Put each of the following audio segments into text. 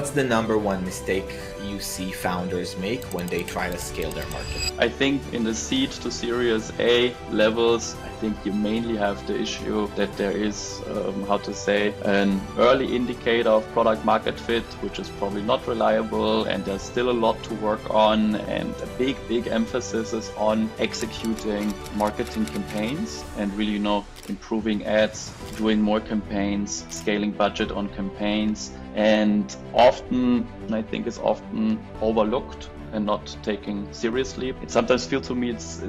what's the number one mistake you see founders make when they try to scale their market? I think in the seed to Series A levels, I think you mainly have the issue that there is, an early indicator of product market fit, which is probably not reliable, and there's still a lot to work on, and a big emphasis is on executing marketing campaigns and really, improving ads, doing more campaigns, scaling budget on campaigns, and I think it's often overlooked and not taken seriously. It sometimes feels to me it's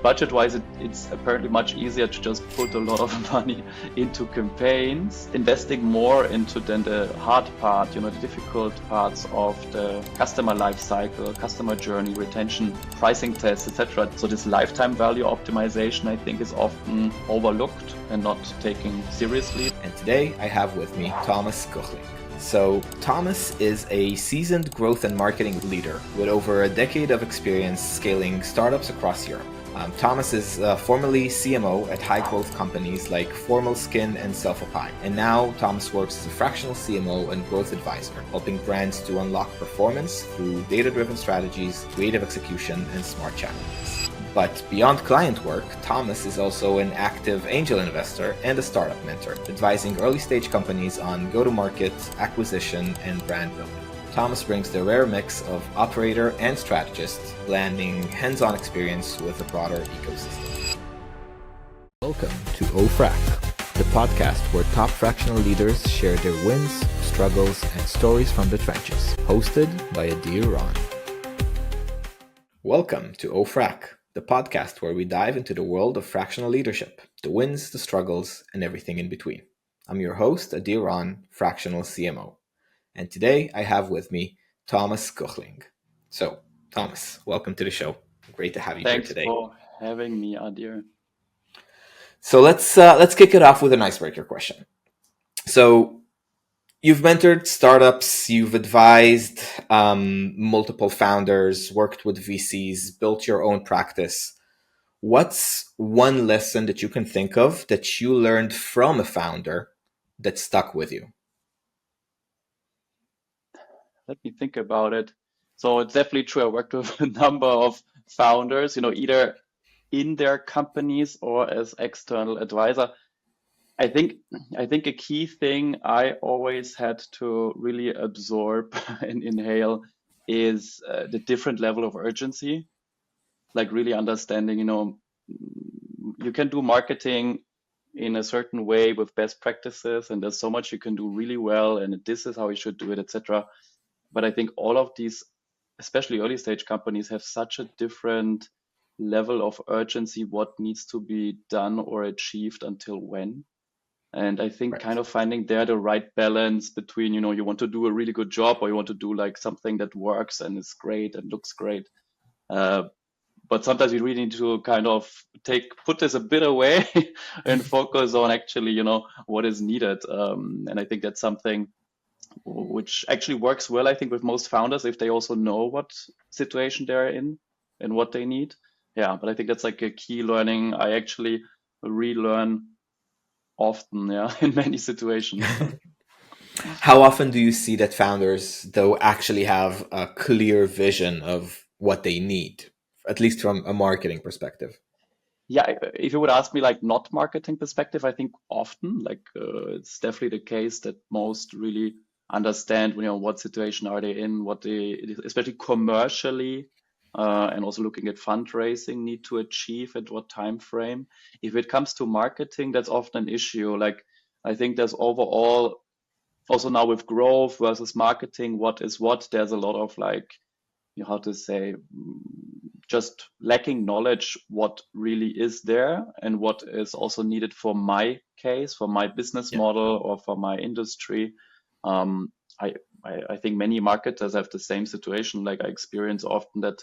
budget-wise, it's apparently much easier to just put a lot of money into campaigns, investing more into then the hard part, the difficult parts of the customer life cycle, customer journey, retention, pricing tests, etc. So this lifetime value optimization, I think, is often overlooked and not taken seriously. And today I have with me Thomas Kuchling. So Thomas is a seasoned growth and marketing leader with over a decade of experience scaling startups across Europe. Thomas is formerly CMO at high growth companies like Formal Skin and Self-Apply. And now Thomas works as a fractional CMO and growth advisor, helping brands to unlock performance through data-driven strategies, creative execution, and smart challenges. But beyond client work, Thomas is also an active angel investor and a startup mentor, advising early-stage companies on go-to-market, acquisition, and brand building. Thomas brings the rare mix of operator and strategist, blending hands-on experience with a broader ecosystem. Welcome to Oh Frac, the podcast where top fractional leaders share their wins, struggles, and stories from the trenches. Hosted by Adir Ron. Welcome to Oh Frac, the podcast where we dive into the world of fractional leadership, the wins, the struggles, and everything in between. I'm your host, Adir Ron, fractional CMO. And today I have with me Thomas Kuchling. So, Thomas, welcome to the show. Great to have you here today. Thanks for having me, Adir. So let's kick it off with an icebreaker question. So, you've mentored startups, you've advised multiple founders, worked with VCs, built your own practice. What's one lesson that you can think of that you learned from a founder that stuck with you? Let me think about it. So it's definitely true. I worked with a number of founders, either in their companies or as external advisor. I think a key thing I always had to really absorb and inhale is the different level of urgency, like really understanding, you can do marketing in a certain way with best practices, and there's so much you can do really well, and this is how you should do it, etc. But I think all of these, especially early stage companies, have such a different level of urgency, what needs to be done or achieved until when. And I think kind of finding there the right balance between, you want to do a really good job or you want to do like something that works and is great and looks great. But sometimes you really need to kind of put this a bit away and focus on actually, what is needed. And I think that's something which actually works well, I think, with most founders if they also know what situation they're in and what they need. Yeah, but I think that's like a key learning I actually relearn often, in many situations. How often do you see that founders, though, actually have a clear vision of what they need, at least from a marketing perspective? Yeah, if you would ask me, like, not marketing perspective, I think often, it's definitely the case that most really understand, what situation are they in, what they, especially commercially, and also looking at fundraising, need to achieve at what time frame. If it comes to marketing, that's often an issue. Like, I think there's overall, also now with growth versus marketing, what is what, there's a lot of just lacking knowledge what really is there and what is also needed for my case, for my business model, or for my industry. I think many marketers have the same situation. Like, I experience often that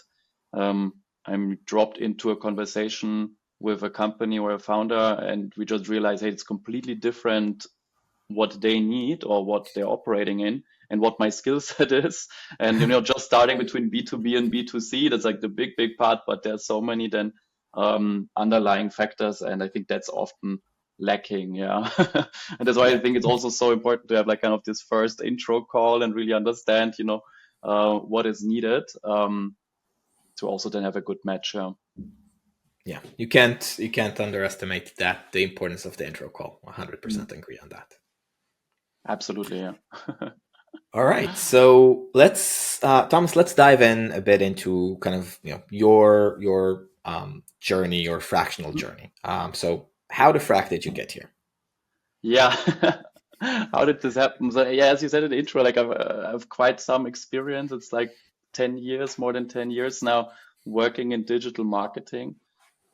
I'm dropped into a conversation with a company or a founder, and we just realize, hey, it's completely different what they need or what they're operating in and what my skill set is. And, just starting between B2B and B2C, that's like the big part, but there's so many then underlying factors. And I think that's often lacking. Yeah. And that's why I Yeah. think it's also so important to have like kind of this first intro call and really understand, what is needed, to also then have a good match. Yeah. Yeah. You can't underestimate that, the importance of the intro call. 100% Mm, agree on that. absolutely. Yeah. All right. So let's Thomas, let's dive in a bit into kind of, your journey, your fractional journey. So how the frac did you get here? Yeah. How did this happen? So yeah, as you said in the intro, like I've quite some experience. It's like 10 years, more than 10 years now, working in digital marketing,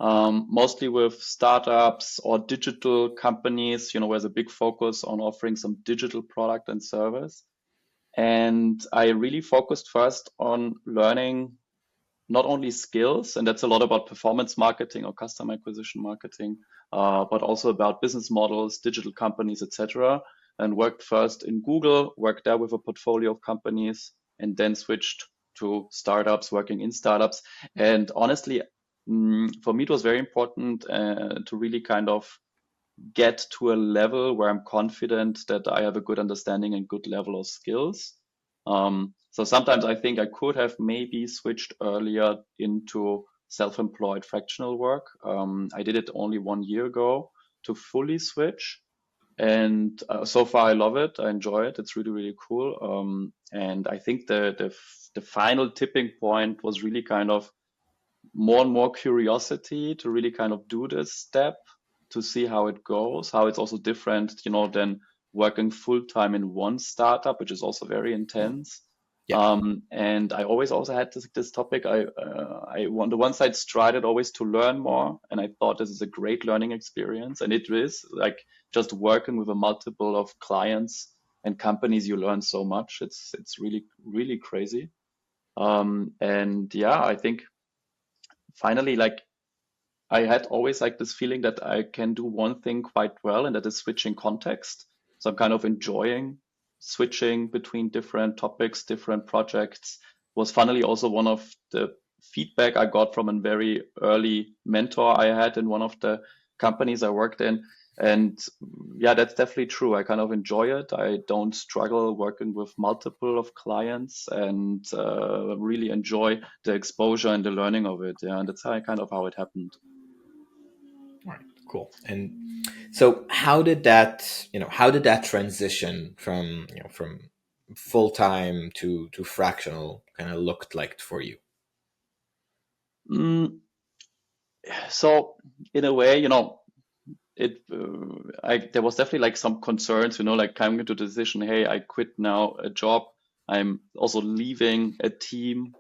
mostly with startups or digital companies, where there's a big focus on offering some digital product and service. And I really focused first on learning not only skills, and that's a lot about performance marketing or customer acquisition marketing, but also about business models, digital companies, etc. And worked first in Google, worked there with a portfolio of companies, and then switched to startups, working in startups. And honestly, for me, it was very important to really kind of get to a level where I'm confident that I have a good understanding and good level of skills. So sometimes I think I could have maybe switched earlier into self-employed fractional work. I did it only 1 year ago to fully switch. And so far, I love it. I enjoy it. It's really, really cool. And I think the final tipping point was really kind of more and more curiosity to really kind of do this step to see how it goes, how it's also different, than working full time in one startup, which is also very intense. Yeah. And I always also had this topic. On the one side strided always to learn more, and I thought this is a great learning experience, and it is like just working with a multiple of clients and companies. You learn so much. It's really really crazy. And yeah, I think finally, like I had always like this feeling that I can do one thing quite well, and that is switching context. So I'm kind of enjoying switching between different topics, different projects. Was finally also one of the feedback I got from a very early mentor I had in one of the companies I worked in. And yeah, that's definitely true. I kind of enjoy it. I don't struggle working with multiple of clients, and really enjoy the exposure and the learning of it. Yeah, and that's how it happened. All right. Cool. And so how did that transition from full time to fractional kind of looked like for you? Mm, so in a way, there was definitely like some concerns, like coming to the decision, hey, I quit now a job. I'm also leaving a team,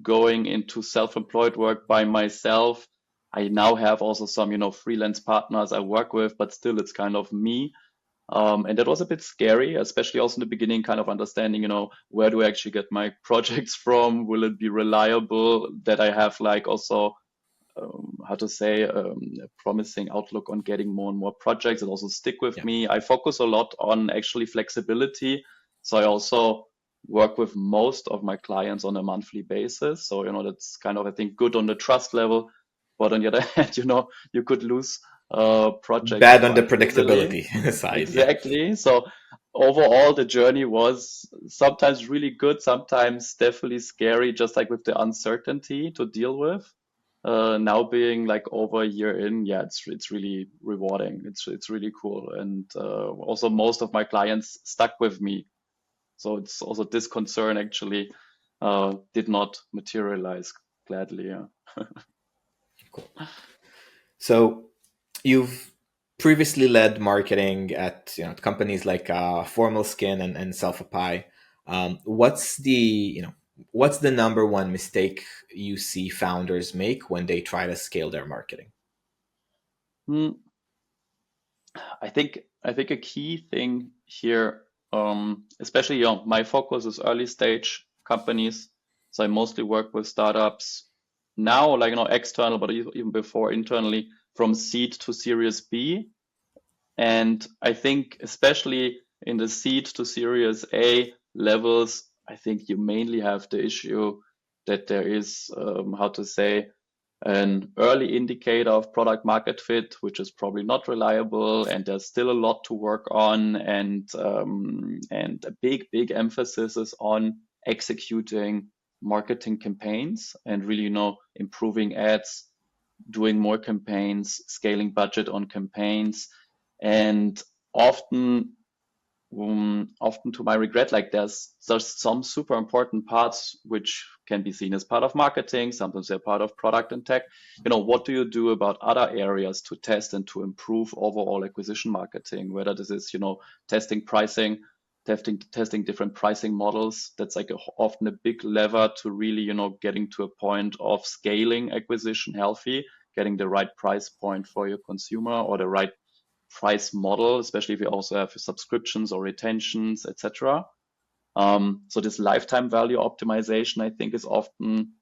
going into self-employed work by myself. I now have also some, freelance partners I work with, but still it's kind of me. And that was a bit scary, especially also in the beginning, kind of understanding, where do I actually get my projects from? Will it be reliable that I have like also, how to say, a promising outlook on getting more and more projects that also stick with Yeah. me. I focus a lot on actually flexibility. So I also work with most of my clients on a monthly basis. So, that's kind of, I think, good on the trust level. But on the other hand, you could lose projects Bad on the quite easily. predictability side. Yeah. Exactly. So overall, the journey was sometimes really good, sometimes definitely scary, just like with the uncertainty to deal with. Now being like over a year in, yeah, it's really rewarding. It's really cool, and also most of my clients stuck with me. So it's also this concern actually did not materialize gladly. Yeah. Cool. So you've previously led marketing at companies like Formal Skin and Selfify. What's the number one mistake you see founders make when they try to scale their marketing? Hmm. I think a key thing here, especially my focus is early stage companies. So I mostly work with startups now, like external, but even before internally, from seed to Series B. And I think especially in the seed to Series A levels, I think you mainly have the issue that there is, how to say, an early indicator of product market fit, which is probably not reliable, and there's still a lot to work on, and a big emphasis is on executing marketing campaigns and really, improving ads, doing more campaigns, scaling budget on campaigns, and often often to my regret, like there's some super important parts which can be seen as part of marketing. Sometimes they're part of product and tech. What do you do about other areas to test and to improve overall acquisition marketing? Whether this is, testing pricing, testing different pricing models. That's like often a big lever to really, getting to a point of scaling acquisition healthy, getting the right price point for your consumer or the right price model, especially if you also have subscriptions or retentions, etc. So this lifetime value optimization, I think, is often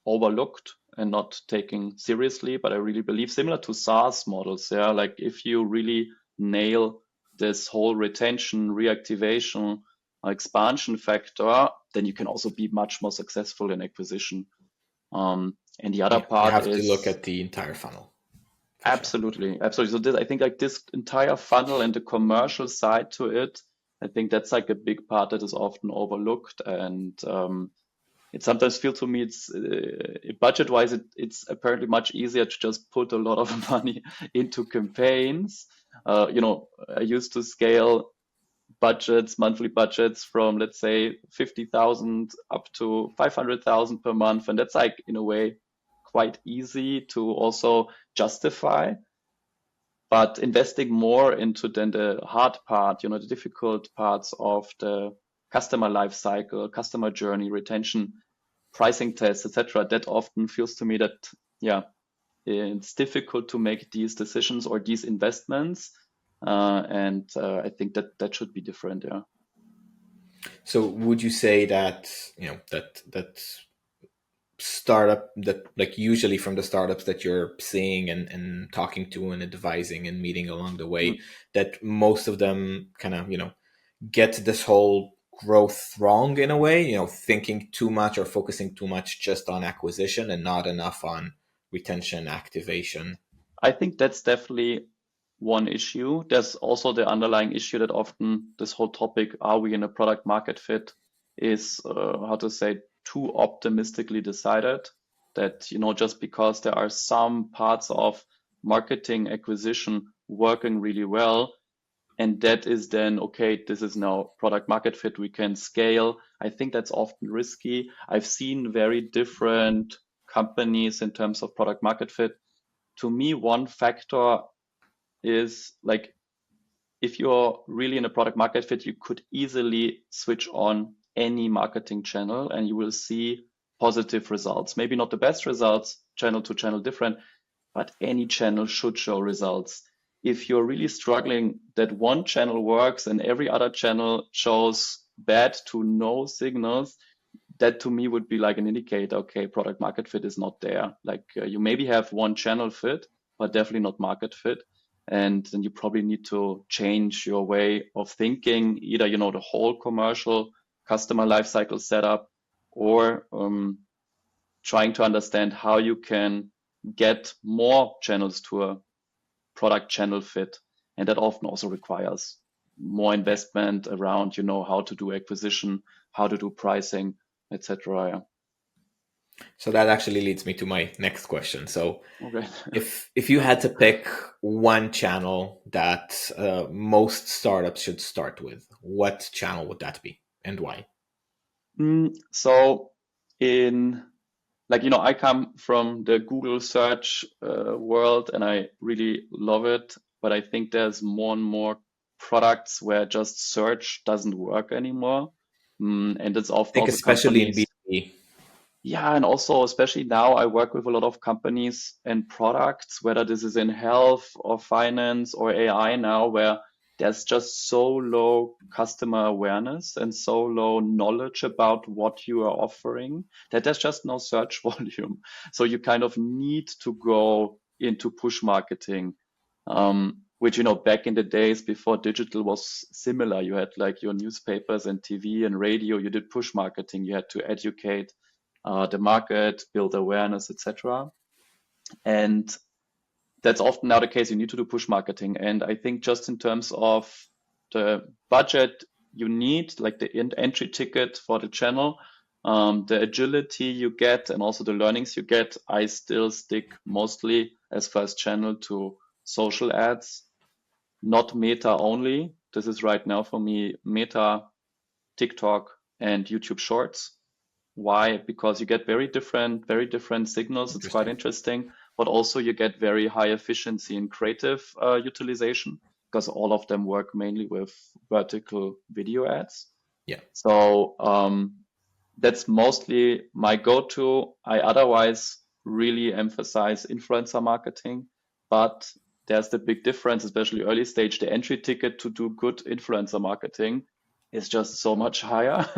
overlooked and not taken seriously. But I really believe, similar to SaaS models, like if you really nail this whole retention, reactivation, expansion factor, then you can also be much more successful in acquisition. And the other part you have is to look at the entire funnel. Absolutely. So I think like this entire funnel and the commercial side to it, I think that's like a big part that is often overlooked. And it sometimes feels to me it's budget-wise, it's apparently much easier to just put a lot of money into campaigns. I used to scale monthly budgets from, let's say, 50,000 up to 500,000 per month. And that's like, in a way, quite easy to also justify. But investing more into then the hard part, the difficult parts of the customer life cycle, customer journey, retention, pricing tests, etc., that often feels to me that, it's difficult to make these decisions or these investments. And I think that should be different. Yeah. So would you say that, that startup, that like usually from the startups that you're seeing and talking to and advising and meeting along the way, that most of them kind of, get this whole growth wrong in a way, thinking too much or focusing too much just on acquisition and not enough on retention, activation? I think that's definitely one issue. There's also the underlying issue that often this whole topic, are we in a product market fit, is too optimistically decided. That, just because there are some parts of marketing acquisition working really well, and that is then, okay, this is now product market fit, we can scale. I think that's often risky. I've seen very different companies in terms of product market fit. To me, one factor is like, if you're really in a product market fit, you could easily switch on any marketing channel and you will see positive results. Maybe not the best results, channel to channel different, but any channel should show results. If you're really struggling that one channel works and every other channel shows bad to no signals, that to me would be like an indicator, okay, product market fit is not there. Like you maybe have one channel fit, but definitely not market fit. And then you probably need to change your way of thinking, either, the whole commercial customer lifecycle setup, or trying to understand how you can get more channels to a product channel fit. And that often also requires more investment around, how to do acquisition, how to do pricing, etc. Yeah. So that actually leads me to my next question. So Okay. if you had to pick one channel that most startups should start with, what channel would that be and why? So I come from the Google search world and I really love it, but I think there's more and more products where just search doesn't work anymore. And it's often I think also especially in companies. B2B. Yeah, and also especially now I work with a lot of companies and products, whether this is in health or finance or AI now, where there's just so low customer awareness and so low knowledge about what you are offering that there's just no search volume. So you kind of need to go into push marketing, which, back in the days before digital was similar. You had like your newspapers and TV and radio, you did push marketing, you had to educate the market, build awareness, etc. And that's often now the case. You need to do push marketing. And I think just in terms of the budget you need, like the entry ticket for the channel, the agility you get, and also the learnings you get, I still stick mostly as first channel to social ads, not Meta only. This is right now for me Meta, TikTok, and YouTube Shorts. Why? Because you get very different signals. It's quite Interesting. interesting, but also you get very high efficiency in creative utilization because all of them work mainly with vertical video ads. Yeah. So that's mostly my go-to. I otherwise really emphasize influencer marketing, but there's the big difference, especially early stage. The entry ticket to do good influencer marketing is just so much higher.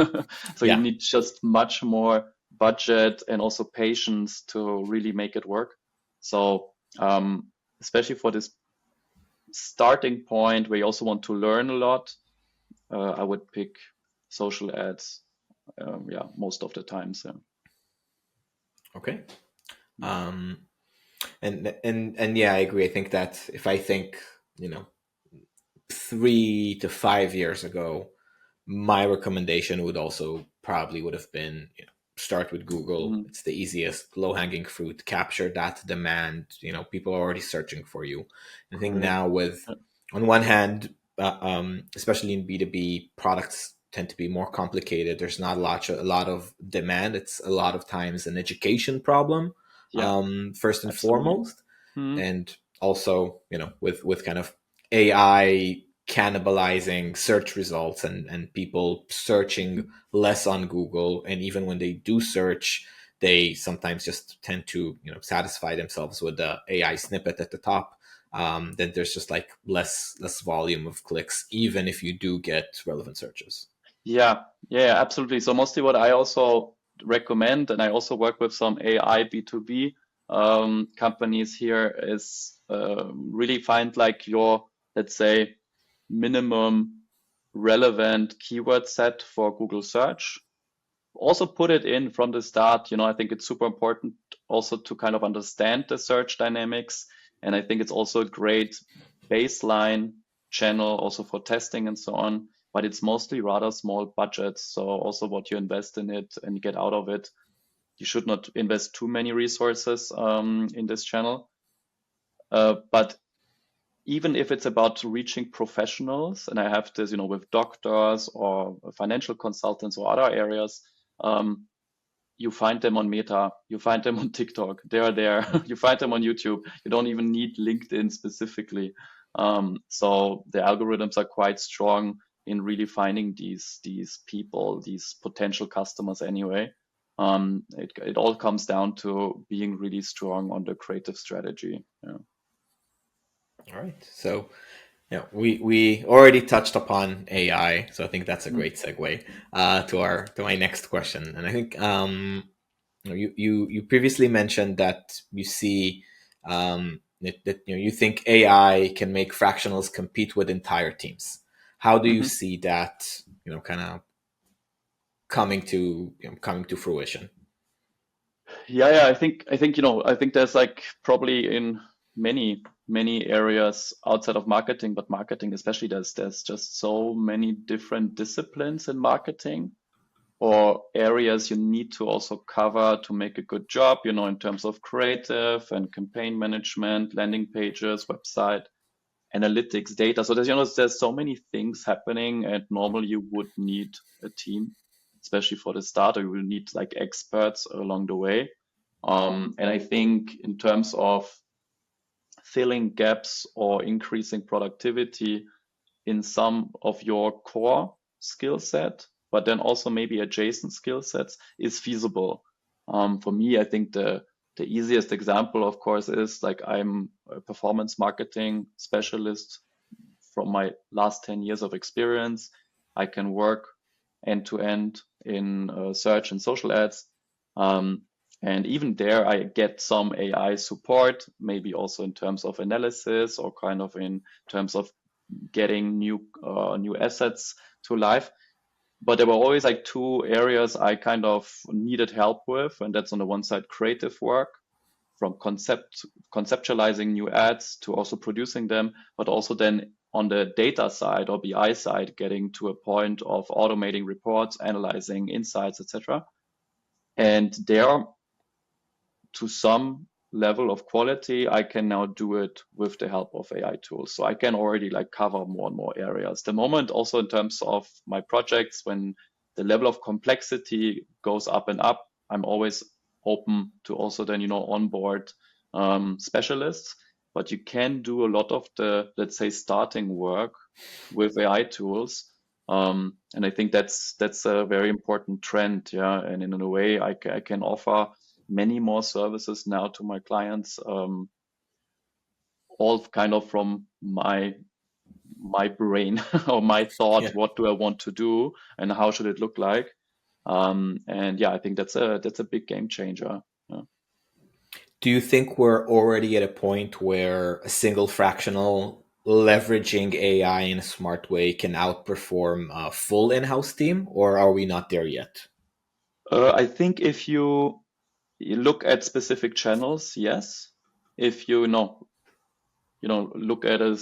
So you Yeah. need just much more budget and also patience to really make it work. So especially for this starting point where you also want to learn a lot, I would pick social ads. Yeah, most of the times. Yeah. Okay. Um, and yeah, I agree. I think that if I think, 3 to 5 years ago, my recommendation would have been, start with Google. Mhm. It's the easiest, low hanging fruit. Capture that demand. People are already searching for you. I think Correct. now with, Yeah. on one hand, especially in B2B, products tend to be more complicated. There's not a lot of demand. It's a lot of times an education problem, Yeah, first and absolutely. foremost. Mhm. And also, with kind of AI cannibalizing search results, and people searching less on Google, and even when they do search, they sometimes just tend to satisfy themselves with the AI snippet at the top. Then there's just like less volume of clicks, even if you do get relevant searches. Yeah, yeah, absolutely. So mostly what I also recommend, and I also work with some AI B2B companies here, is really find like your, let's say, minimum relevant keyword set for Google search. Also put it in from the start. I think it's super important also to kind of understand the search dynamics. And I think it's also a great baseline channel also for testing and so on. But it's mostly rather small budgets. So also what you invest in it and you get out of it, you should not invest too many resources in this channel. But even if it's about reaching professionals, and I have this, with doctors or financial consultants or other areas, um, you find them on Meta, you find them on TikTok, they're there, you find them on YouTube. You don't even need LinkedIn specifically. So the algorithms are quite strong in really finding these people, these potential customers anyway. It all comes down to being really strong on the creative strategy. Yeah. All right. So, we already touched upon AI, so I think that's a Mm. great segue to my next question. And I think you previously mentioned that you see that you think AI can make fractionals compete with entire teams. How do you Mhm. see that kind of coming to fruition? Yeah, I think there's like probably in many areas outside of marketing, but marketing especially, there's just so many different disciplines in marketing or areas you need to also cover to make a good job, in terms of creative and campaign management, landing pages, website, analytics, data. So there's so many things happening, and normally you would need a team, especially for the start, or you will need like experts along the way. And I think in terms of filling gaps or increasing productivity in some of your core skill set, but then also maybe adjacent skill sets is feasible. For me, I think the easiest example, of course, is like I'm a performance marketing specialist from my last 10 years of experience. I can work end to end in search and social ads. Um, and even there, I get some AI support, maybe also in terms of analysis or kind of in terms of getting new assets to life. But there were always like two areas I kind of needed help with, and that's on the one side creative work from conceptualizing new ads to also producing them, but also then on the data side or BI side, getting to a point of automating reports, analyzing insights, etc. And there, to some level of quality, I can now do it with the help of AI tools. So I can already like cover more and more areas. The moment also in terms of my projects, when the level of complexity goes up and up, I'm always open to also then, onboard specialists. But you can do a lot of the, let's say, starting work with AI tools. And I think that's a very important trend. Yeah. And in a way, I can offer many more services now to my clients, all kind of from my brain or my thought. Yeah. What do I want to do, and how should it look like? And yeah, I think that's a big game changer. Yeah. Do you think we're already at a point where a single fractional leveraging AI in a smart way can outperform a full in-house team, or are we not there yet? I think if you look at specific channels, yes. If look at a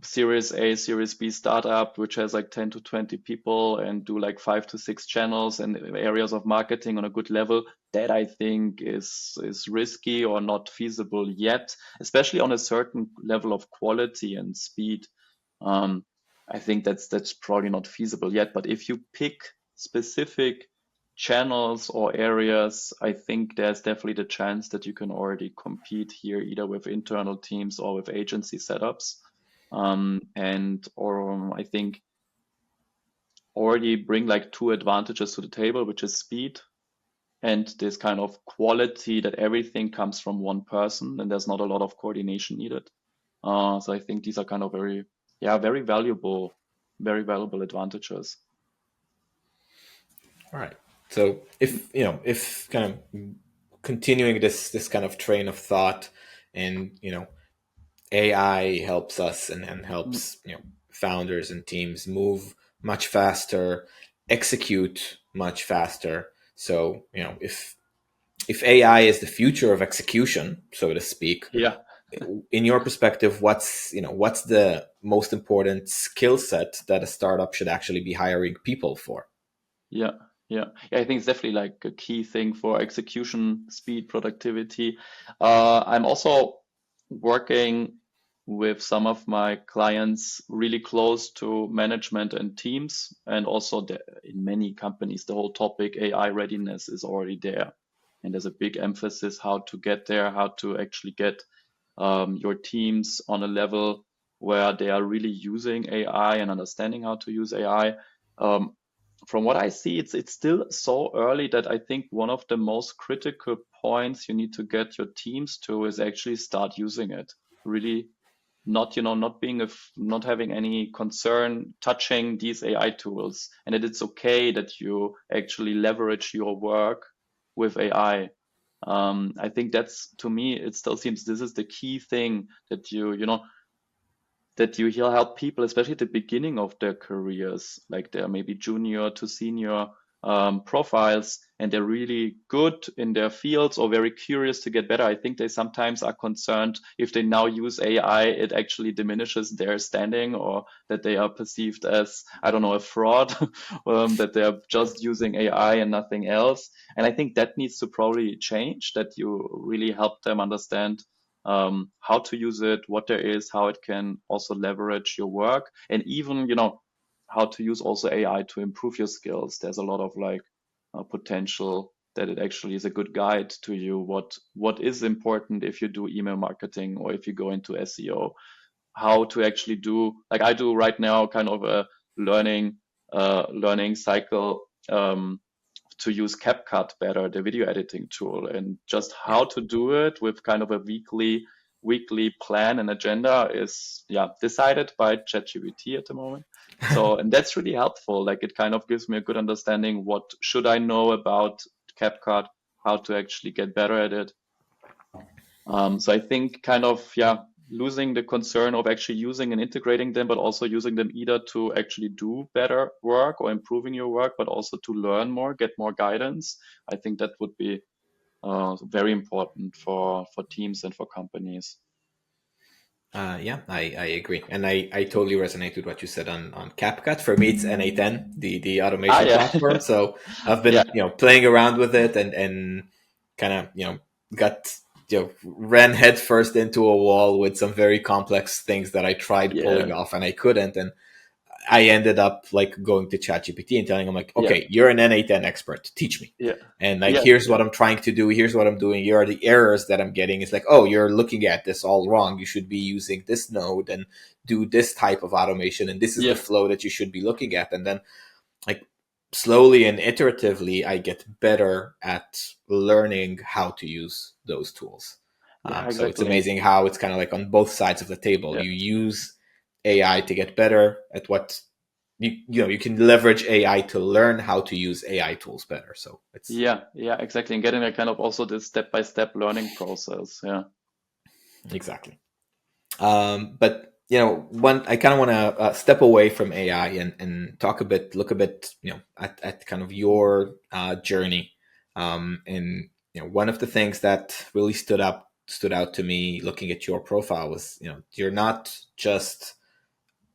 Series A, Series B startup, which has like 10 to 20 people and do like 5 to 6 channels and areas of marketing on a good level, that I think is risky or not feasible yet, especially on a certain level of quality and speed. I think that's probably not feasible yet. But if you pick specific channels or areas, I think there's definitely the chance that you can already compete here, either with internal teams or with agency setups. Or I think already bring like two advantages to the table, which is speed and this kind of quality that everything comes from one person and there's not a lot of coordination needed. So I think these are kind of very valuable advantages. All right. So if kind of continuing this kind of train of thought, and AI helps us and Mm, helps founders and teams move much faster, execute much faster. So if AI is the future of execution, so to speak, yeah. in your perspective, what's the most important skill set that a startup should actually be hiring people for? Yeah, yeah. I think it's definitely like a key thing for execution, speed, productivity. I'm also working with some of my clients really close to management and teams, and also in many companies, the whole topic AI readiness is already there, and there's a big emphasis how to get there, how to actually get your teams on a level where they are really using AI and understanding how to use AI. Um, from what I see, it's still so early that I think one of the most critical points you need to get your teams to is actually start using it. Really, not having any concern touching these AI tools, and that it's okay that you actually leverage your work with AI. I think that's, to me, it still seems this is the key thing that that you help people, especially at the beginning of their careers, like they're maybe junior to senior profiles, and they're really good in their fields or very curious to get better. I think they sometimes are concerned if they now use AI, it actually diminishes their standing, or that they are perceived as, I don't know, a fraud, that they are just using AI and nothing else. And I think that needs to probably change, that you really help them understand how to use it, what there is, how it can also leverage your work, and even, how to use also AI to improve your skills. There's a lot of like potential that it actually is a good guide to you what is important if you do email marketing or if you go into SEO, how to actually do, like I do right now, kind of a learning cycle to use CapCut better, the video editing tool, and just Yeah. how to do it with kind of a weekly plan and agenda is decided by ChatGPT at the moment. So, and that's really helpful. Like it kind of gives me a good understanding what should I know about CapCut, how to actually get better at it. So I think kind of, losing the concern of actually using and integrating them, but also using them either to actually do better work or improving your work, but also to learn more, get more guidance. I think that would be very important for teams and for companies. Yeah, I agree. And I totally resonate with what you said on CapCut. For me, it's NA10, the Ah, automation yeah, platform. So I've yeah, been, playing around with it and kind of, got, ran headfirst into a wall with some very complex things that I tried yeah, pulling off and I couldn't. And I ended up like going to ChatGPT and telling him like, yeah, okay, you're an NA10 expert, teach me. yeah, And like, yeah, here's yeah, what I'm trying to do. Here's what I'm doing. Here are the errors that I'm getting. It's like, oh, you're looking at this all wrong. You should be using this node and do this type of automation. And this is the yeah, flow that you should be looking at. And then like slowly and iteratively, I get better at learning how to use those tools. yeah, So it's exactly. amazing how it's kind of like on both sides of the table. Yeah, You use AI to get better at what you can leverage AI to learn how to use AI tools better. So it's yeah, yeah, exactly. And getting a kind of also this step-by-step learning process. Yeah. exactly. But one I kind of want to step away from AI and talk a bit, look a bit, at kind of your journey. And one of the things that really stood out to me looking at your profile was, you're not just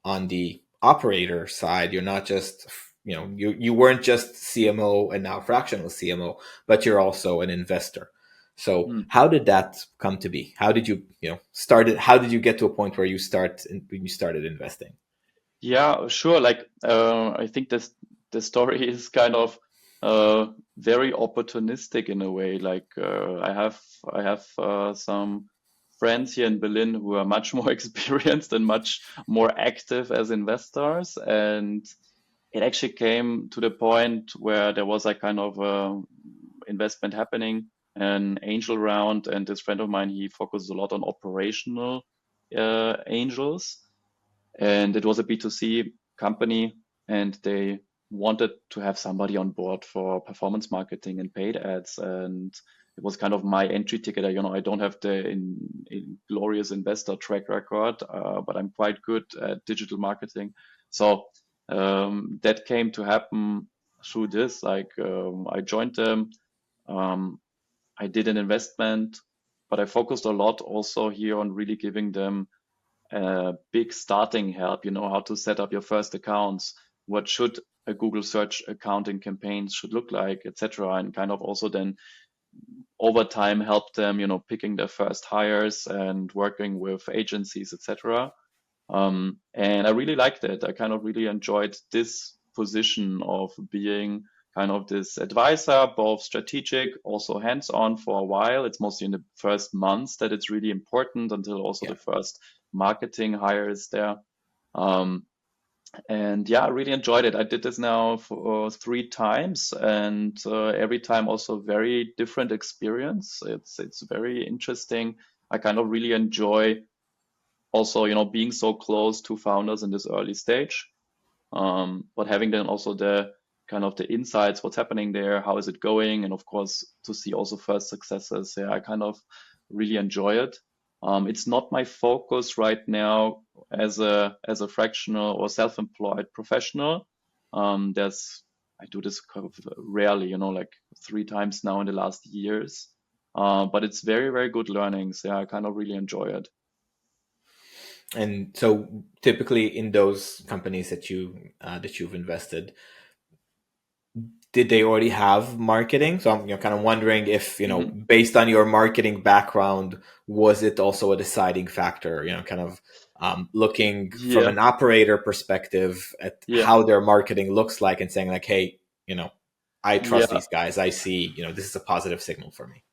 on the operator side. You're not just, you weren't just CMO and now fractional CMO, but you're also an investor. So Hmm. how did that come to be? How did you, started? How did you get to a point where when you started investing? Yeah, sure. Like, I think the story is kind of very opportunistic in a way. Like, I have some friends here in Berlin who are much more experienced and much more active as investors, and it actually came to the point where there was a kind of investment happening, an angel round, and this friend of mine, he focuses a lot on operational angels, and it was a B2C company, and they wanted to have somebody on board for performance marketing and paid ads. And it was kind of my entry ticket. I don't have the glorious investor track record, but I'm quite good at digital marketing. So that came to happen through this. Like, I joined them. Um, I did an investment, but I focused a lot also here on really giving them big starting help, how to set up your first accounts, what should a Google search accounting campaign should look like, etc. And kind of also then over time help them, picking their first hires and working with agencies, etc. And I really liked it. I kind of really enjoyed this position of being kind of this advisor, both strategic, also hands-on for a while. It's mostly in the first months that it's really important until also Yeah. the first marketing hire is there. Um, and yeah, I really enjoyed it. I did this now for 3 times, and every time also very different experience. It's very interesting. I kind of really enjoy also, being so close to founders in this early stage, but having then also the kind of the insights, what's happening there, how is it going, and of course to see also first successes. Yeah, I kind of really enjoy it. It's not my focus right now as a fractional or self-employed professional. There's I do this kind of rarely, like 3 times now in the last years. But it's very, very good learnings. Yeah, I kind of really enjoy it. And so typically in those companies that you've invested, did they already have marketing? So I'm kind of wondering if, Mhm. based on your marketing background, was it also a deciding factor, kind of looking from Yeah, an operator perspective at yeah, how their marketing looks like and saying like, hey, I trust yeah. these guys. I see, this is a positive signal for me.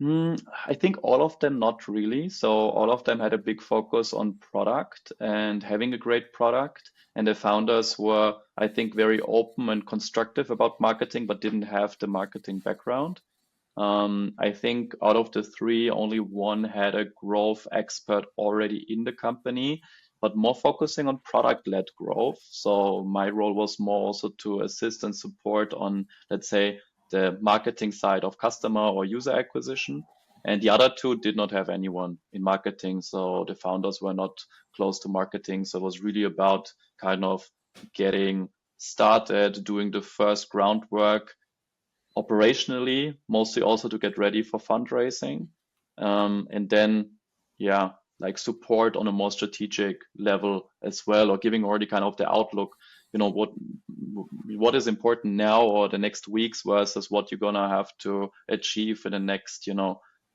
I think all of them not really. So all of them had a big focus on product and having a great product. And the founders were, I think, very open and constructive about marketing, but didn't have the marketing background. I think out of the three, only one had a growth expert already in the company, but more focusing on product-led growth. So my role was more also to assist and support on, let's say, the marketing side of customer or user acquisition. And the other two did not have anyone in marketing. So the founders were not close to marketing. So it was really about kind of getting started, doing the first groundwork operationally, mostly also to get ready for fundraising. And then, yeah, like support on a more strategic level as well, or giving already kind of the outlook, what is important now or the next weeks versus what you're gonna have to achieve in the next,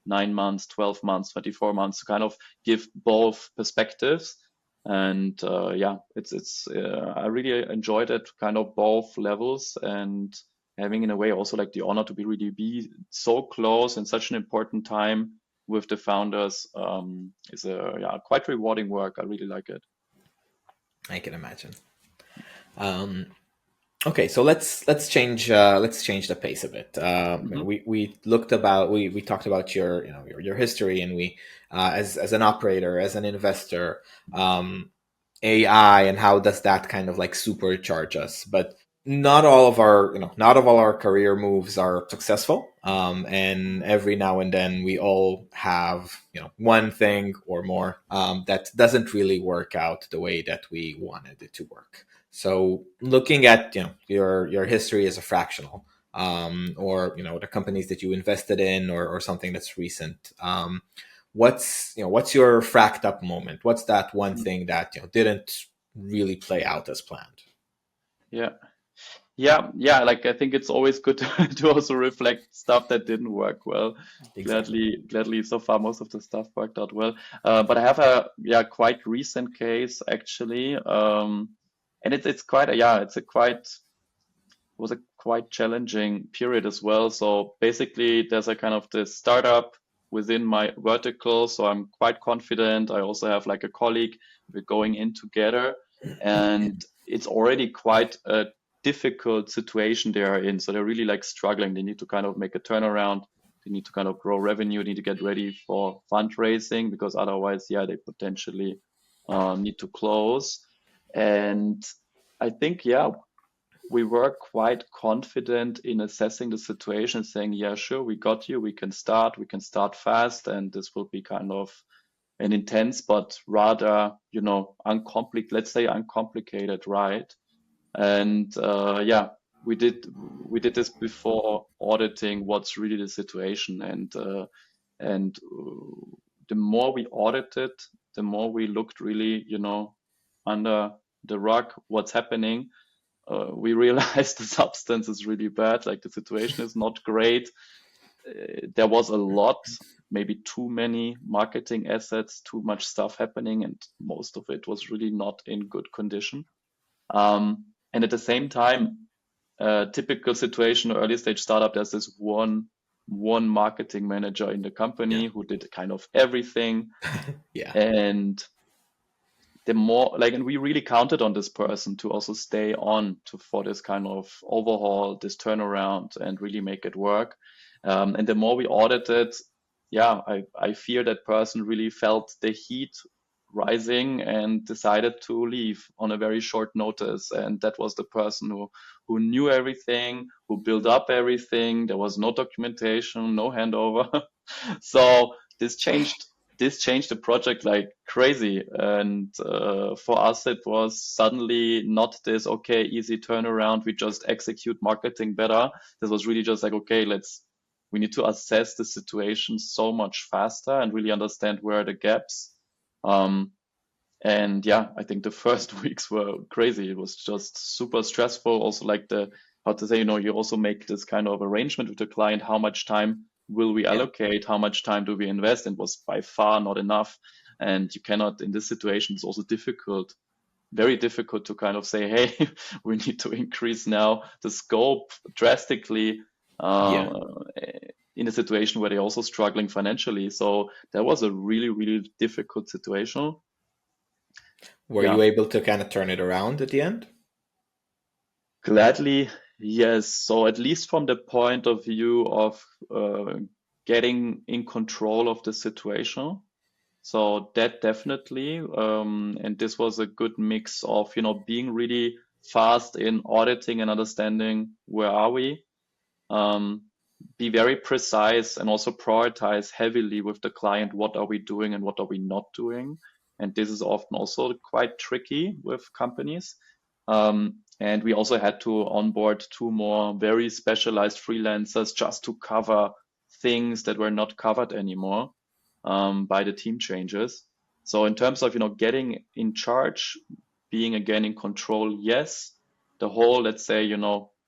9 months, 12 months, 24 months, to kind of give both perspectives. And yeah, it's I really enjoyed it, kind of both levels, and having in a way also like the honor to be so close in such an important time with the founders is a quite rewarding work. I really like it. I can imagine. Okay, so let's change the pace a bit. We talked about your history, and we as an operator, as an investor, AI, and how does that kind of like supercharge us. But not all our career moves are successful. And every now and then we all have one thing or more that doesn't really work out the way that we wanted it to work. So looking at your history as a fractional, or the companies that you invested in, or something that's recent, what's your fracked up moment? What's that one thing that didn't really play out as planned? Yeah. Yeah. Like I think it's always good to also reflect stuff that didn't work well. Exactly. Gladly, so far most of the stuff worked out well. But I have a quite recent case actually, and it's quite it's a quite was a quite challenging period as well. So basically, there's a kind of this startup within my vertical, so I'm quite confident. I also have like a colleague we're going in together, and it's already quite a difficult situation they are in. So they're really like struggling. They need to kind of make a turnaround. They need to kind of grow revenue. They need to get ready for fundraising because otherwise, they potentially need to close. And I think, we were quite confident in assessing the situation, saying, yeah, sure, we got you. We can start fast, and this will be kind of an intense, but rather, let's say uncomplicated ride. And we did this before auditing what's really the situation. And the more we audited, the more we looked really, under the rug, what's happening. We realized the substance is really bad, like the situation is not great. There was a lot, maybe too many marketing assets, too much stuff happening, and most of it was really not in good condition. And at the same time, typical situation, early stage startup, there's this one marketing manager in the company Yeah. who did kind of everything. Yeah. And the more like, and we really counted on this person to also stay on for this kind of overhaul, this turnaround, and really make it work. And the more we audited, I fear that person really felt the heat rising and decided to leave on a very short notice. And that was the person who knew everything, who built up everything. There was no documentation, no handover. So this changed the project like crazy. And for us, it was suddenly not this, okay, easy turnaround. We just execute marketing better. This was really just like, okay, we need to assess the situation so much faster and really understand where are the gaps. And I think the first weeks were crazy. It was just super stressful. Also, like how to say, you also make this kind of arrangement with the client. How much time will we Yeah. allocate? How much time do we invest? And was by far not enough. And you cannot, in this situation, it's also difficult, very difficult to kind of say, hey, we need to increase now the scope drastically uh, Yeah. in a situation where they're also struggling financially. So that was a really, really difficult situation. Were Yeah. you able to kind of turn it around at the end? Gladly, yes. So at least from the point of view of getting in control of the situation. So that definitely, and this was a good mix of, being really fast in auditing and understanding where are we, um, be very precise and also prioritize heavily with the client, what are we doing and what are we not doing. And this is often also quite tricky with companies. And we also had to onboard 2 more very specialized freelancers just to cover things that were not covered anymore by the team changes. So in terms of, getting in charge, being again in control, yes. The whole, let's say,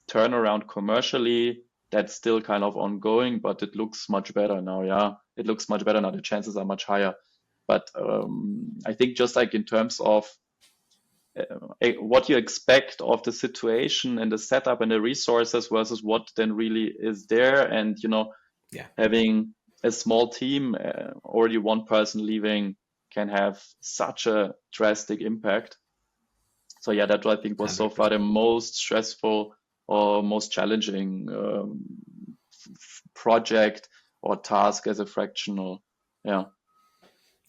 turnaround commercially, that's still kind of ongoing, but it looks much better now. Yeah, it looks much better now. The chances are much higher. But I think just like in terms of what you expect of the situation and the setup and the resources versus what then really is there, and Yeah, having a small team, already one person leaving can have such a drastic impact. So yeah, that I think was so far 100%. the most stressful or most challenging project or task as a fractional. Yeah.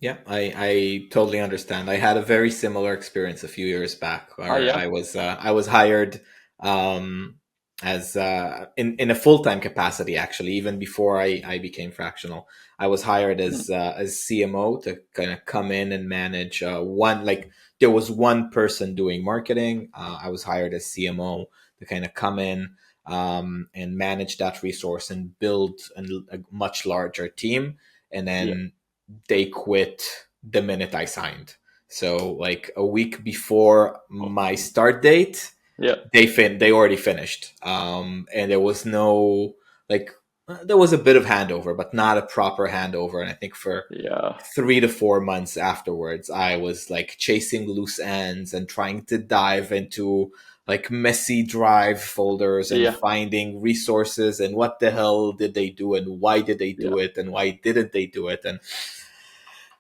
Yeah, I totally understand. I had a very similar experience a few years back Ah, where yeah. I was hired um, as in a full time capacity, actually. Even before I became fractional, I was hired Hmm. as CMO to kind of come in and manage one, like there was one person doing marketing. I was hired as CMO to kind of come in and manage that resource and build a much larger team, and Yeah. then they quit the minute I signed. So like a week before Oh, my start date, yeah. they already finished. And there was no like there was a bit of handover, but not a proper handover. And I think for Yeah. 3 to 4 months afterwards, I was like chasing loose ends and trying to dive into like messy drive folders and Yeah. finding resources and what the hell did they do and why did they Yeah. do it and why didn't they do it. And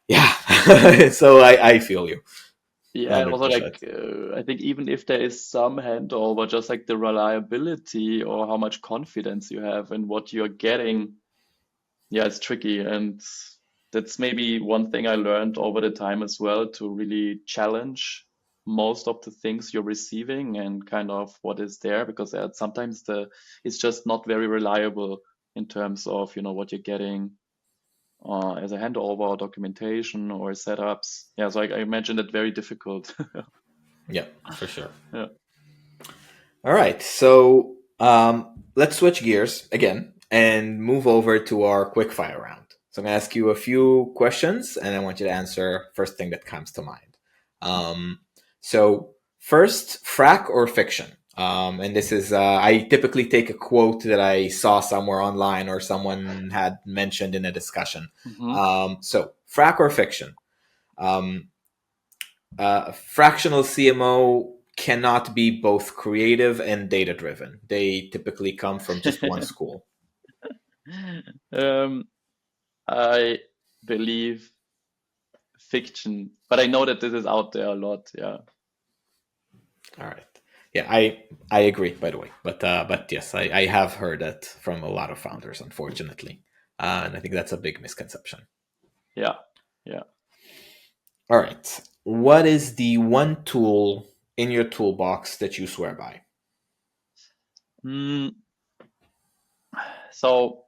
yeah, so I feel you Yeah, and also 100%. like I think even if there is some handover, just like the reliability or how much confidence you have in what you're getting, yeah, it's tricky. And that's maybe one thing I learned over the time as well, to really challenge most of the things you're receiving and kind of what is there, because sometimes it's just not very reliable in terms of, what you're getting as a handover or documentation or setups. Yeah, so I imagine it very difficult. Yeah, for sure. Yeah. All right, so let's switch gears again and move over to our quickfire round. So I'm going to ask you a few questions, and I want you to answer first thing that comes to mind. Um, so first, frac or fiction? And this is I typically take a quote that I saw somewhere online or someone had mentioned in a discussion. Hmm. So frac or fiction? Um, Fractional CMO cannot be both creative and data driven. They typically come from just one school. Um, I believe fiction, but I know that this is out there a lot. Yeah. All right. Yeah, I agree. By the way, but yes, I have heard that from a lot of founders, unfortunately, and I think that's a big misconception. Yeah. Yeah. All right. What is the one tool in your toolbox that you swear by? Mm, so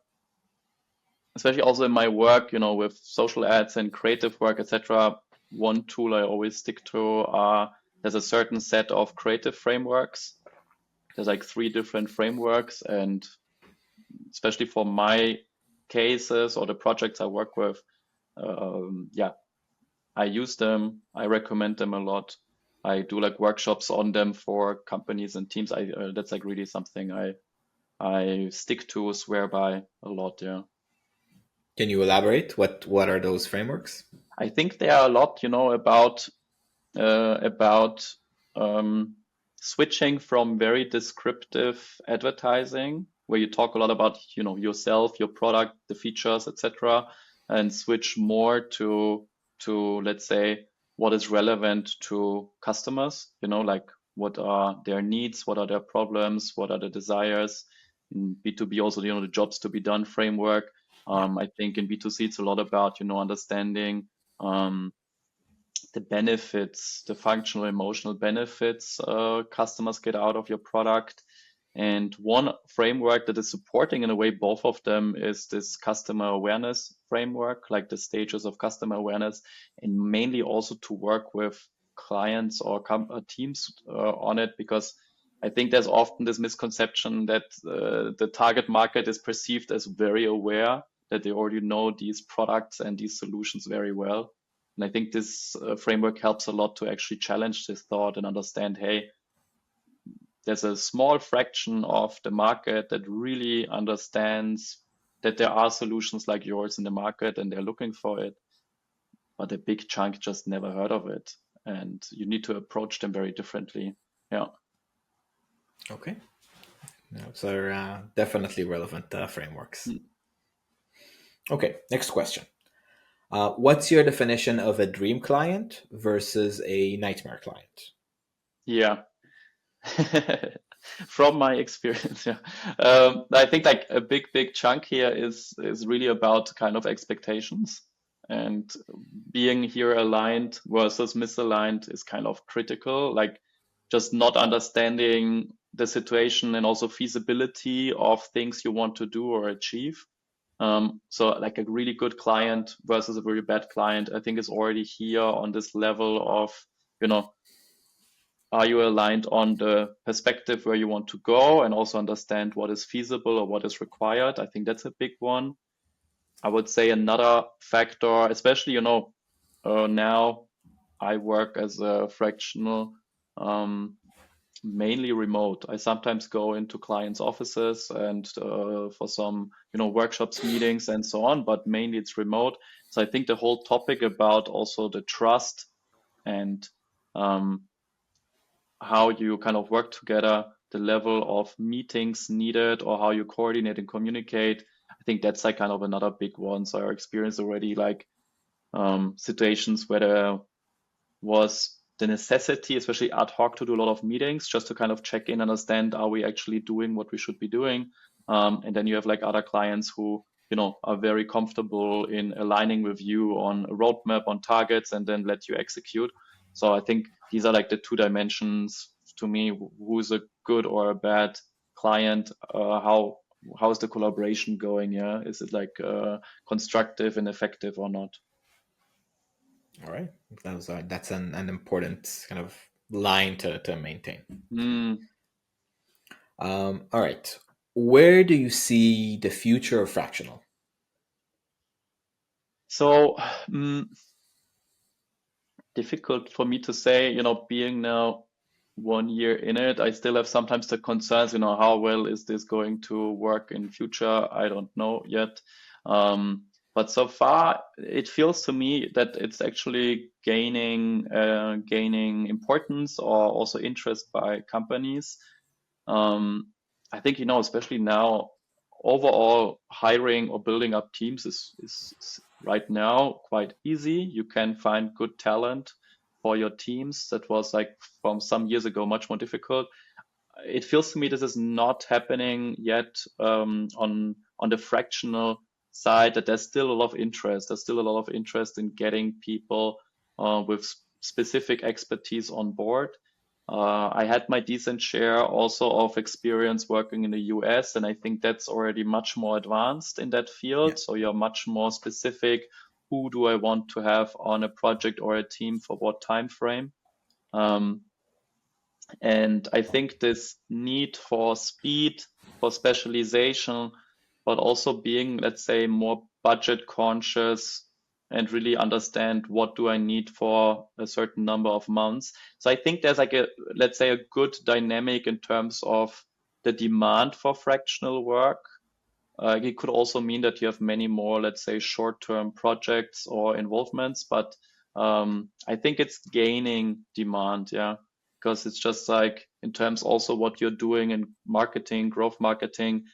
especially also in my work, with social ads and creative work, etc., one tool I always stick to there's a certain set of creative frameworks. There's like 3 different frameworks, and especially for my cases or the projects I work with, yeah, I use them. I recommend them a lot. I do like workshops on them for companies and teams. That's like really something I stick to, swear by a lot. Yeah. Can you elaborate? What are those frameworks? I think there are a lot, about um, switching from very descriptive advertising, where you talk a lot about, yourself, your product, the features, etc., and switch more to let's say what is relevant to customers. Like what are their needs, what are their problems, what are the desires. In B2B also, the jobs to be done framework. Yeah. I think in B2C it's a lot about, understanding. Um, the benefits, the functional, emotional benefits customers get out of your product. And one framework that is supporting in a way both of them is this customer awareness framework, like the stages of customer awareness, and mainly also to work with clients or teams on it, because I think there's often this misconception that the target market is perceived as very aware, that they already know these products and these solutions very well. And I think this framework helps a lot to actually challenge this thought and understand, hey, there's a small fraction of the market that really understands that there are solutions like yours in the market and they're looking for it, but a big chunk just never heard of it. And you need to approach them very differently. Yeah. Okay. Those are definitely relevant frameworks. Okay, next question. What's your definition of a dream client versus a nightmare client? Yeah. From my experience, yeah. I think like a big chunk here is really about kind of expectations, and being here aligned versus misaligned is kind of critical. Like just not understanding the situation and also feasibility of things you want to do or achieve. So like a really good client versus a very bad client, I think is already here on this level of, you know, are you aligned on the perspective where you want to go and also understand what is feasible or what is required? I think that's a big one. I would say another factor, especially, now I work as a fractional, mainly remote. I sometimes go into clients' offices and for some, workshops, meetings, and so on, but mainly it's remote. So I think the whole topic about also the trust and how you kind of work together, the level of meetings needed, or how you coordinate and communicate. I think that's like kind of another big one. So I experienced already like situations where there was the necessity, especially ad hoc, to do a lot of meetings just to kind of check in, understand, are we actually doing what we should be doing? And then you have like other clients who, are very comfortable in aligning with you on a roadmap, on targets, and then let you execute. So I think these are like the two dimensions to me: who's a good or a bad client, how is the collaboration going? Yeah, is it like constructive and effective or not? All right. That's an important kind of line to maintain. Mm. All right. Where do you see the future of fractional? So, difficult for me to say, being now 1 year in it, I still have sometimes the concerns, how well is this going to work in future? I don't know yet. But so far, it feels to me that it's actually gaining importance or also interest by companies. I think, especially now, overall hiring or building up teams is right now quite easy. You can find good talent for your teams. That was like from some years ago, much more difficult. It feels to me this is not happening yet on the fractional side, that there's still a lot of interest. There's still a lot of interest in getting people with specific expertise on board. I had my decent share also of experience working in the US, and I think that's already much more advanced in that Yeah. field. So you're much more specific. Who do I want to have on a project or a team for what time frame? Um, and I think this need for speed, for specialization, but also being, let's say, more budget conscious and really understand what do I need for a certain number of months. So I think there's like let's say, a good dynamic in terms of the demand for fractional work. It could also mean that you have many more, let's say, short-term projects or involvements, but I think it's gaining demand, yeah, because it's just like in terms also what you're doing in marketing, growth marketing,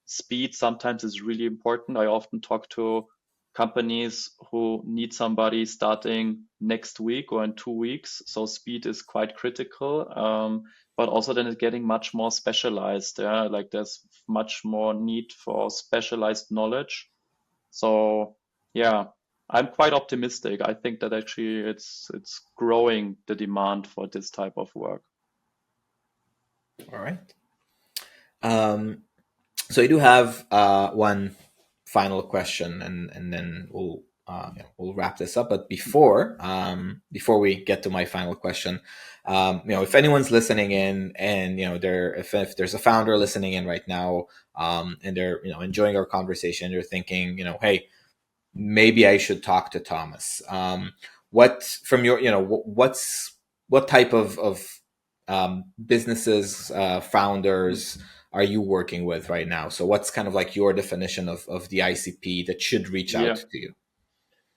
speed sometimes is really important. I often talk to companies who need somebody starting next week or in 2 weeks, so speed is quite critical. But also then it's getting much more specialized. Yeah, like there's much more need for specialized knowledge. So yeah, I'm quite optimistic. I think that actually it's growing, the demand for this type of work. All right. So I do have one final question, and then we'll we'll wrap this up. But before we get to my final question, if anyone's listening in, and if there's a founder listening in right now, and they're enjoying our conversation, they're thinking, hey, maybe I should talk to Thomas. What from your what type of businesses, founders are you working with right now? So what's kind of like your definition of the ICP that should reach out Yeah. to you?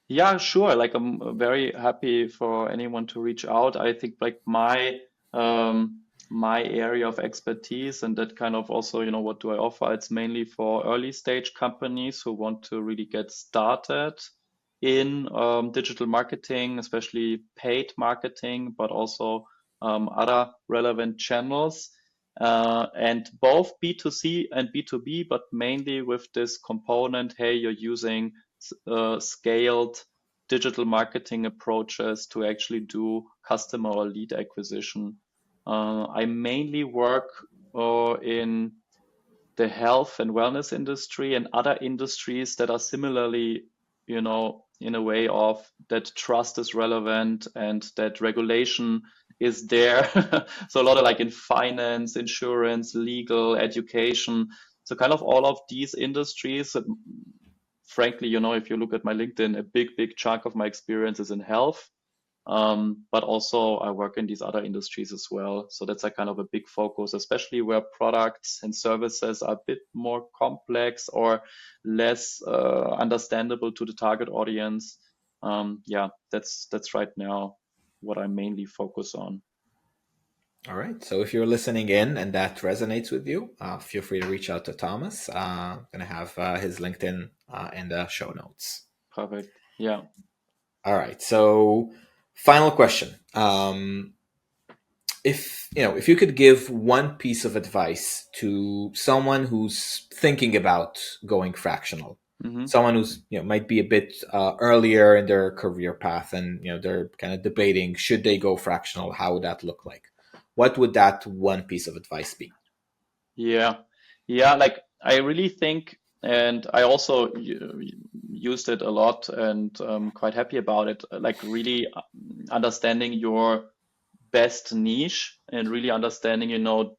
Yeah, sure. Like I'm very happy for anyone to reach out. I think like my area of expertise, and that kind of also, what do I offer? It's mainly for early stage companies who want to really get started in digital marketing, especially paid marketing, but also other relevant channels. And both B2C and B2B, but mainly with this component, hey, you're using scaled digital marketing approaches to actually do customer or lead acquisition. I mainly work in the health and wellness industry and other industries that are similarly, in a way of that trust is relevant and that regulation is there. So a lot of like in finance, insurance, legal, education. So kind of all of these industries, frankly, if you look at my LinkedIn, a big chunk of my experience is in health. But also I work in these other industries as well. So that's a kind of a big focus, especially where products and services are a bit more complex or less understandable to the target audience. Yeah, that's right now what I mainly focus on. All right. So if you're listening in and that resonates with you, feel free to reach out to Thomas. I'm going to have his LinkedIn in the show notes. Perfect. Yeah. All right. So final question. If you could give one piece of advice to someone who's thinking about going fractional, hmm someone who's might be a bit earlier in their career path, and they're kind of debating, should they go fractional, how would that look like? What would that one piece of advice be? Yeah. Yeah. Like I really think, and I also used it a lot and quite happy about it, like really understanding your best niche and really understanding,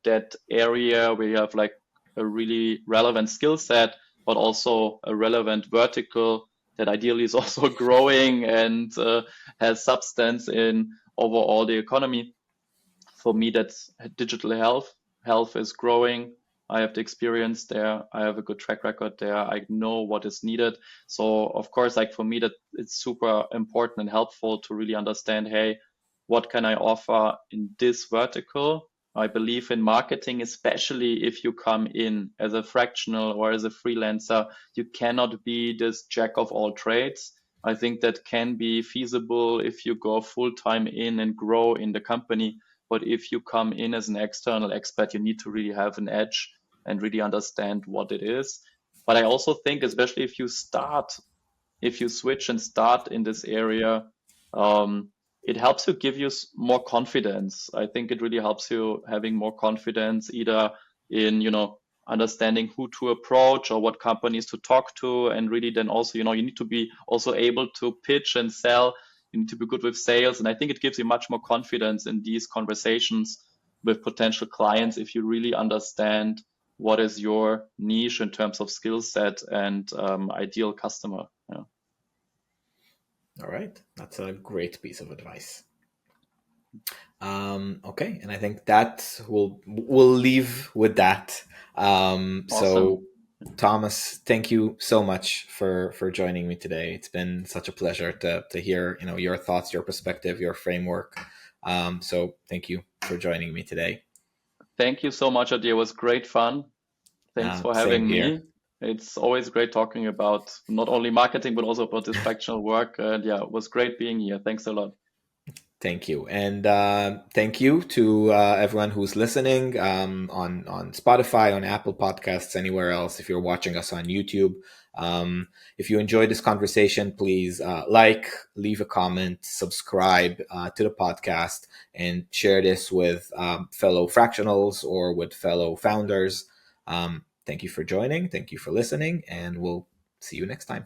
that area where you have like a really relevant skill set, but also a relevant vertical that ideally is also growing and has substance in overall the economy. For me, that's digital health. Health is growing. I have the experience there. I have a good track record there. I know what is needed. So of course, like for me, that it's super important and helpful to really understand, hey, what can I offer in this vertical? I believe in marketing, especially if you come in as a fractional or as a freelancer, you cannot be this jack of all trades. I think that can be feasible if you go full time in and grow in the company. But if you come in as an external expert, you need to really have an edge and really understand what it is. But I also think, especially if you switch and start in this area, um, it helps you give you more confidence. I think it really helps you having more confidence either in, understanding who to approach or what companies to talk to. And really then also, you need to be also able to pitch and sell. You need to be good with sales. And I think it gives you much more confidence in these conversations with potential clients if you really understand what is your niche in terms of skill set and ideal customer. Yeah. All right, that's a great piece of advice. Okay, and I think that we'll leave with that. So Awesome. Thomas, thank you so much for joining me today. It's been such a pleasure to hear your thoughts, your perspective, your framework. So thank you for joining me today. Thank you so much, Adir. It was great fun. Thanks for Same having here. me. It's always great talking about not only marketing, but also about this fractional work. And yeah, it was great being here. Thanks a lot. Thank you, and thank you to everyone who's listening on Spotify, on Apple Podcasts, anywhere else. If you're watching us on YouTube, if you enjoyed this conversation, please leave a comment, subscribe to the podcast, and share this with fellow fractionals or with fellow founders. Thank you for joining. Thank you for listening, and we'll see you next time.